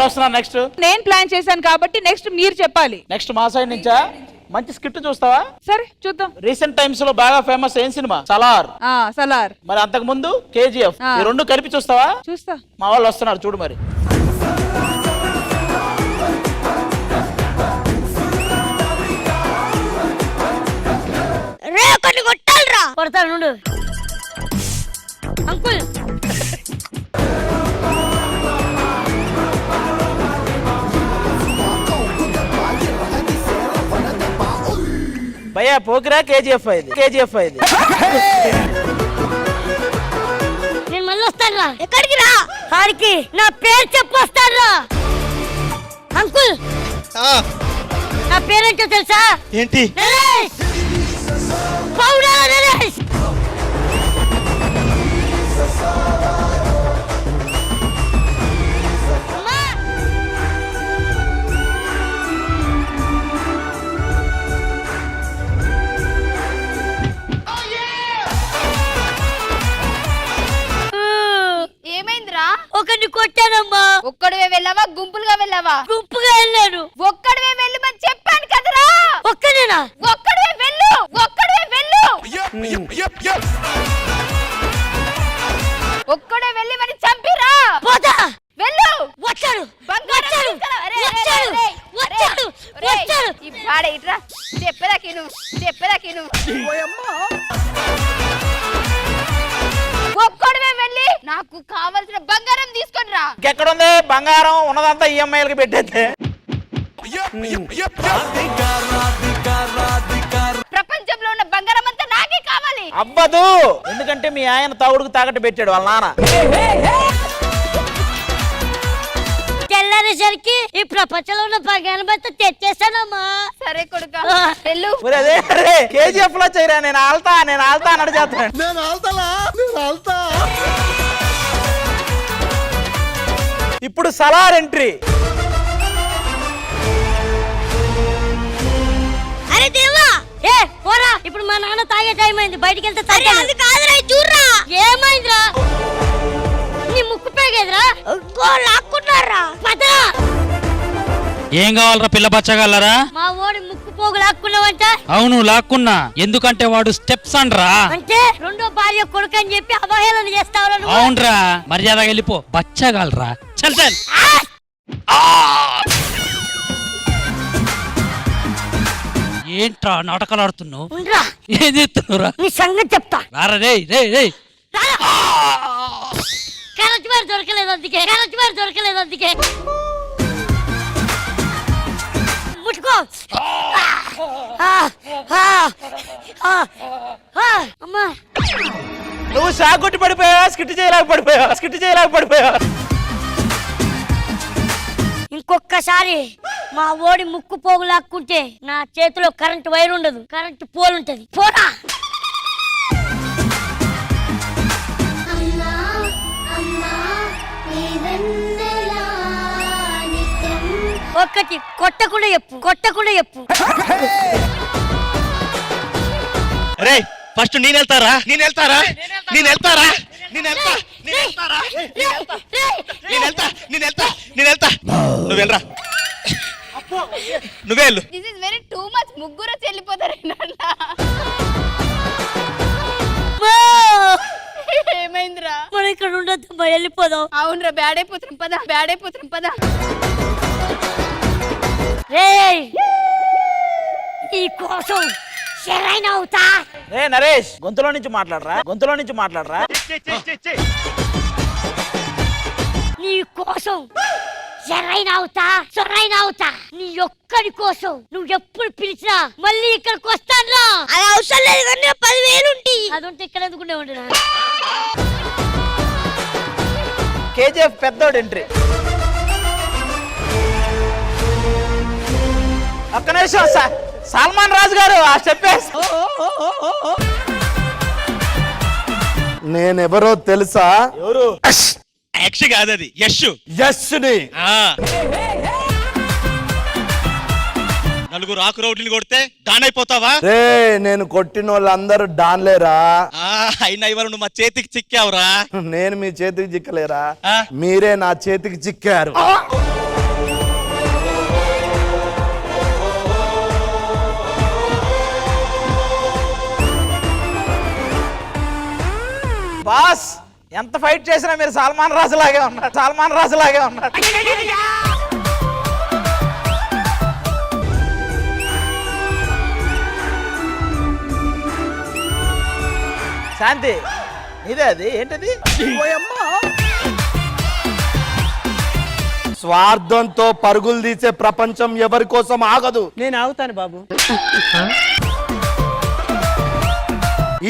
ఎవరు వస్తున్నారు నెక్స్ట్? నేను ప్లాన్ చేశాను కాబట్టి నెక్స్ట్ మీరు చెప్పాలి. నెక్స్ట్ మా సైడ్ నుంచా? మంచి స్కిట్ చూస్తావా? సరే చూద్దాం. రీసెంట్ టైమ్స్ లో బాగా ఫేమస్ ఏం సినిమా? సలార్. సలార్. మరి అంతకు ముందు కేజీఎఫ్. ఈ రెండు కలిపి చూస్తావా? చూస్తా. మా వాళ్ళు వస్తున్నారు చూడు మరి. రే కొన్ని కొట్టాలరా. కొడతాను నుండు అంకుల్. భయ్యా పోకిరా కేజీఎఫ్ అయింది. కేజీఎఫ్ అయింది. నేను మళ్ళీ వస్తాను రా. ఎక్కడికి రా? ఆడికి నా పేరు చెప్పొస్తాను రా. అంకుల్ నా పేరేంటో తెలుసా? ఏంటి? నరేష్. పౌడా నరేష్. ఏమైందిరా? ఒకరిని కొట్టానమ్మా. ఒక్కడివే వెళ్ళావా గుంపులుగా వెళ్ళావా? గుంపుగా వెళ్ళాను. ఒక్కడివే వెళ్ళమని చెప్పాను కదరా. ఒక్కనేనా? ఒక్కడివే వెళ్ళు. ఒక్కడివే వెళ్ళు. ఒక్కడే వెళ్ళి మరి చంపిరా. పోతా. వెళ్ళు. వచ్చాడు. బంగారం వచ్చాడు. తీసుకురా. అరే, అరే, వచ్చాడు. అరే, వచ్చాడు. అరే, వచ్చాడు. ఈ పాడే ఇట్రా. చెప్పేదాకిను. ఒక్కడివే వెళ్ళి నాకు కావాల్సిన బంగారం తీసుకొని రా. ఎక్కడుంది బంగారం? ఉన్నదంతా ఈఎంఐలకి పెట్టేస్తే. ప్రపంచంలో ఉన్న బంగారం అంతా నాకే కావాలి. అవ్వదు. ఎందుకంటే మీ ఆయన తవుడుకు తాకట్టు పెట్టాడు వాళ్ళ నాన్న. తెల్లారేసరికి ఈ ప్రపంచంలో ఉన్న బంగారం అంతా తెచ్చేసానమ్మా. సరే కొడుకా వెళ్ళు. కేజీఎఫ్ లో చేయరా. నేను ఆల్తా అన్నట్టు చేస్తాను. ఇప్పుడు సలార్ ఎంట్రీ. అరే దేవా. ఏ పోరా. ఇప్పుడు మా నాన్న తాగే టైం అయింది. బయటికి వెళ్తే అది కాదురా. చూడరా ఏమైందిరా? నీ ముక్కు పేగేదిరా. లాక్కున్నారా? పదరా. ఏం కావాలరా పిల్ల బచ్చగలరా? మా ఓడి ముక్కు పోగు లాక్కున్నావంట. అవును లాక్కున్నా. ఎందుకంటే వాడు స్టెప్స్ అండ్రా. అంటే రెండో భార్య కొడుకు అని చెప్పి అవహేళన చేస్తావురా నువ్వు? అవునరా. మర్యాదగా వెళ్ళిపో. బచ్చగలరా. చల్ చల్. ఏంట్రా నాటకాలు ఆడుతున్నావు? ఏం చేస్తున్నావురా? నీ సంగతి చెప్తా. రారా రే రే రే. కరెక్ట్ పేరు దొరకలేదు అందుకే. ముట్టుకో. అమ్మా నువ్వు షాక్ పడిపోయావా? స్కిట్ చేయలేక పడిపోయావా? ఇంకొక్కసారి మా ఓడి ముక్కు పోగు లాక్కుంటే నా చేతిలో కరెంట్ వైర్ ఉండదు, కరెంట్ పోల్ ఉంటది. పోరా. ఒక్కటి కొట్టకుండా చెప్పు. రే ఫస్ట్ నేను వెళ్తారా? నువ్వు వెళ్ళరా. నువ్వే వెళ్ళు. This is very too much. ముగ్గురు చెల్లిపోతారు. ఏమైందిరా? మనం ఇక్కడ ఉండొద్దు, వెళ్ళిపోదాం. అవునరా బ్యాడ్ అయిపోతున్నాం పద. రేయ్ ఈ కోసం శరైన అవుతా. నరేష్ గొంతులో నుంచి మాట్లాడరా. నీ కోసం శరైన అవుతా. నీ ఒక్కడి కోసం నువ్వు ఎప్పుడు పిలిచినా మళ్ళీ ఇక్కడికి వస్తాను. అది అవసరం లేదు కానీ 10,000 ఉంటాయి. అది ఉంటే ఇక్కడ ఎందుకుంటే ఉంటున్నా. కేజీఎఫ్ పెద్దోడు ఎంట్రీ. ఒక్క నిమిషం. సల్మాన్ రాజు గారు ఆ స్టెప్. నేనెవరో తెలుసా? ఎవరు? యక్ష్ కాదు అది, యష్. యష్ని. నలుగురు ఆకు రౌడ్లు కొడితే డాన్ అయిపోతావా? రే నేను కొట్టిన వాళ్ళందరూ డాన్లేరా? అయినా ఇవాళ నువ్వు మా చేతికి చిక్కావురా. నేను మీ చేతికి చిక్కలేరా? మీరే నా చేతికి చిక్కారు. బాస్ ఎంత ఫైట్ చేసినా మీరు సల్మాన్ రాజు లాగే ఉన్నారు. సల్మాన్ రాజు లాగే ఉన్నారు. శాంతి ఇదే అది ఏంటది? స్వార్థంతో పరుగులు తీసే ప్రపంచం ఎవరి కోసం ఆగదు. నేను ఆగుతాను బాబు.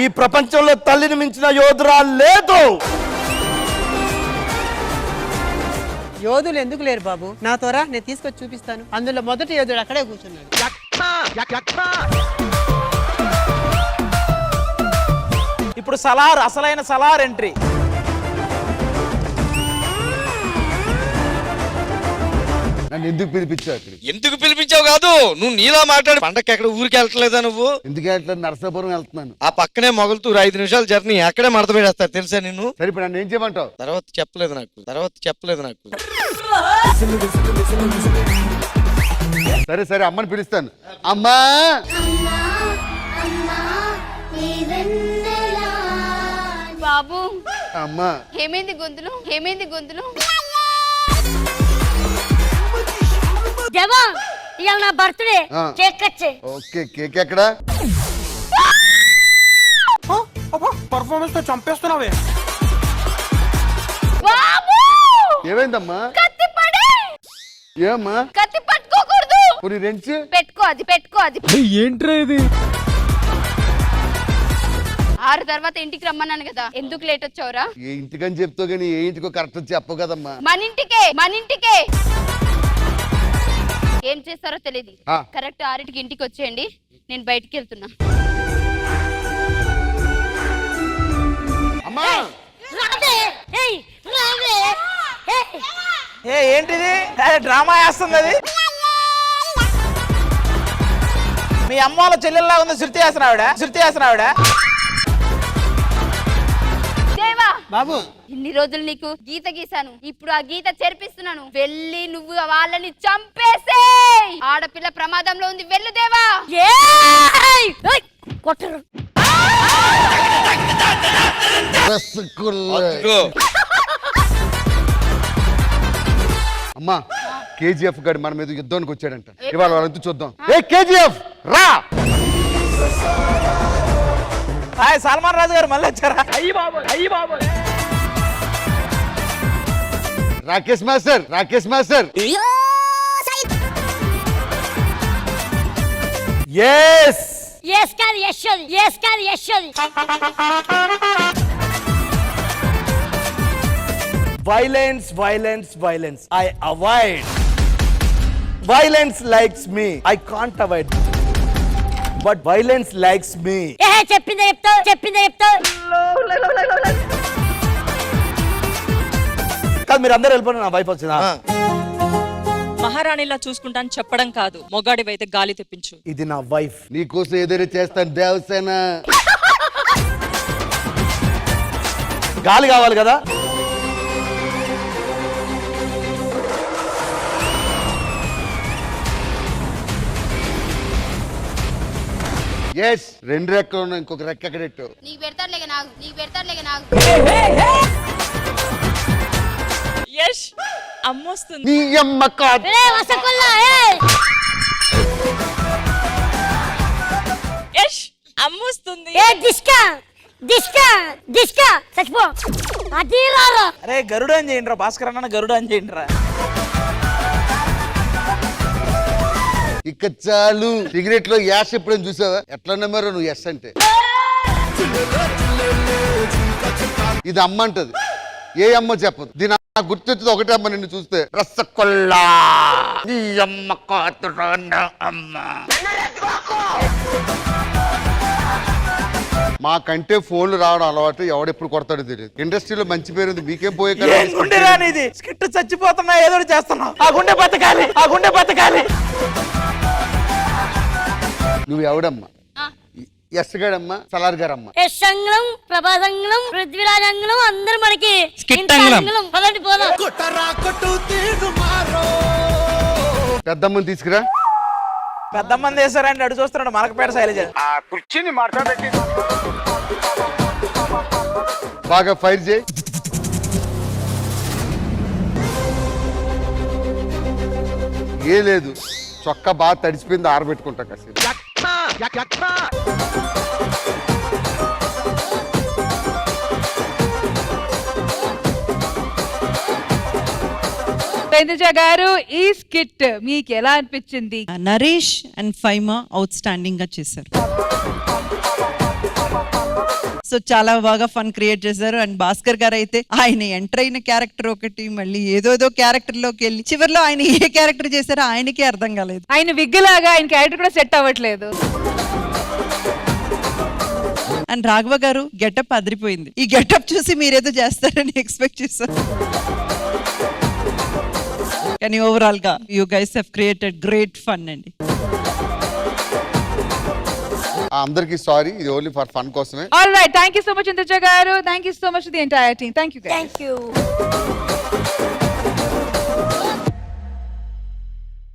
ఈ ప్రపంచంలో తల్లిని మించిన యోధురా లేదు. యోధులు ఎందుకు లేరు బాబు? నా త్వర నేను తీసుకొచ్చి చూపిస్తాను. అందులో మొదటి యోధుడు అక్కడే కూర్చున్నాడు. ఇప్పుడు సలార్, అసలైన సలార్ ఎంట్రీ. నన్ను ఎందుకు పిలిపించావు అక్కడ? ఎందుకు పిలిపించావు కాదు, నువ్వు నీలా మాట్లాడు. పండక్కి ఎక్కడ ఊరికి వెళ్తలేదా నువ్వు? ఎందుకు వెళ్తాను? నరసాపురం వెళ్తున్నాను. ఆ పక్కనే మొగలుతూరు 5 నిమిషాల జర్నీ, అక్కడే మడత పెడేస్తారు తెలుసా నిన్ను. సరే ఇప్పుడు నన్ను ఏం చేయమంటావు? తర్వాత చెప్పలేదు నాకు. సరే సరే అమ్మని పిలుస్తాను. అమ్మా బాబు అమ్మా ఏమైంది గొంతులు? దేవా ఇవాళ నా బర్త్డే, ఆ. కేక్ కట్ చేయి. ఓకే కేక్ ఎక్కడ? పర్ఫార్మెన్స్ తో చంపేస్తున్నావే. బాబు ఏమైందమ్మా? కత్తి పడే. ఏమ్మా? కత్తి పట్టుకోకూడదు. కొన్ని రెంచ్ పెట్టుకో అది. ఏంట్రా ఇది? 6 తర్వాత ఇంటికి రమ్మన్నాను కదా, ఎందుకు లేట్ వచ్చావురా? ఏ ఇంటికని చెప్తావు కానీ ఏ ఇంటికో కరెక్ట్ చెప్పవు కదమ్మా. మన ఇంటికే ఏం చేస్తారో తెలియదు. ఆ. కరెక్ట్ 6కి ఇంటికి వచ్చేయండి, నేను బయటికి వెళ్తున్నా. అమ్మా రావే, ఏయ్, రావే, ఏయ్. ఏంటిది? డ్రామా వేస్తుంది అది. మీ అమ్మ వాళ్ళ చెల్లెల్లా ఉంది. శృతి హాసన్ ఆవిడ. దేవా బాబు ఇన్ని రోజులు నీకు గీత గీశాను, ఇప్పుడు ఆ గీత చెరిపిస్తున్నాను. వెళ్ళి నువ్వు వాళ్ళని చంపేసే. ఆడపిల్ల ప్రమాదంలో ఉంది, వెళ్ళు దేవా. ఏయ్, ఏయ్, కొట్టరు. ఇదిగో, అమ్మా కేజీఎఫ్ గారు మన మీద యుద్ధానికి వచ్చాడంట. ఇవాళ వాళ్ళంతా చూద్దాం. ఏ కేజీఎఫ్ రా. హాయ్ సల్మాన్ రాజు గారు మళ్ళీ వచ్చారా? రాకేష్ మాస్టర్ ఎస్ ఎస్ కాదు యశోది. violence I avoid. Violence likes me, I can't avoid, but violence likes me. చెప్పిందే చెప్తావు. కాదు మీరు అందరూ వెళ్ళిపోయిన నా వైపు వచ్చిందా? మహారాణిలా చూసుకుంటాను చెప్పడం కాదు, మొగాడివైతే గాలి తెప్పించు. ఇది నా వైఫ్. నీకోసం ఏదైనా చేస్తాను దేవసేన. గాలి కావాలి కదా. ఎస్ 2 రెక్కలు ఉన్నాయి, ఇంకొక రెక్క ఎక్కడెట్టు? నీకు పెడతాడులేగా నాకు. యష్ అమ్మొస్తుంది. నీ అమ్మ కాదు. యష్ అమ్మొస్తుంది. దిష్కా చచ్చిపో. అది రారా. అరే గరుడు అని చేయండి రా భాస్కర్ అన్న, గరుడు అని చేయండి రా. ఇక చాలు. సిగరెట్ లో యాష్ ఎప్పుడైనా చూసావా? ఎట్లా నమ్మారో నువ్వు ఎస్ అంటే. ఇది అమ్మ అంటది, ఏ అమ్మ చెప్పదు. దీని గుర్తొచ్చింది ఒకటే అమ్మ నిన్ను చూస్తే, రసకొల్లా నీ అమ్మ కాతురాన్న అమ్మ. మాకంటే ఫోన్లు రావడం అలవాటు, ఎవడెప్పుడు కొడతాడో తెలియదు. ఇండస్ట్రీలో మంచి పేరు ఉంది, మీకేం పోయే కదా. ఏం గుండె రానిది, స్కిట్ చచ్చిపోతున్నా ఏదో ఒకటి చేస్తున్నావు. ఆ గుండె బతకాలి. నువ్వు ఎవడమ్మా? ఎస్ గాడమ్మా, సలార్ గారమ్మా. యశంగం, ప్రభాసంగం, పృథ్వీరాజంగం అందరూ మనకి స్కిట్టంగళం. పదండి పోదాం. పెద్దమ్మని తీసుకురా. పెద్దమ్మంది వేసారండి, అడు చూస్తున్నాడు మలకపేట శైలజ. బాగా ఫైర్ చేయి. ఏ లేదు, చొక్కా బాగా తడిసిపోయింది, ఆరబెట్టుకుంటా కాసేపు. తేజ గారు ఈ స్కిట్ మీకు ఎలా అనిపించింది? Naresh and Faima out standing గా చేశారు. సో చాలా బాగా ఫన్ క్రియేట్ చేశారు. అండ్ భాస్కర్ గారు అయితే ఆయన ఎంటర్ అయిన క్యారెక్టర్ ఒకటి, మళ్ళీ ఏదోదో క్యారెక్టర్ లోకి వెళ్ళి చివరిలో ఆయన ఏ క్యారెక్టర్ చేశారో ఆయనకే అర్థం కాలేదు. ఆయన విగ్గులాగా ఆయన క్యారెక్టర్ కూడా సెట్ అవ్వట్లేదు. అండ్ రాఘవ గారు గెటప్ అదిరిపోయింది. ఈ గెటప్ చూసి మీరేదో చేస్తారని ఎక్స్పెక్ట్ చేశారు. కానీ ఓవరాల్ గా you guys have created great fun అండి. అందరికీ సారీ, ఇది ఓన్లీ ఫర్ ఫన్ కోసమే. All right, thank you so much Indraja garu. Thank you so much the entire team. Thank you. Thank you.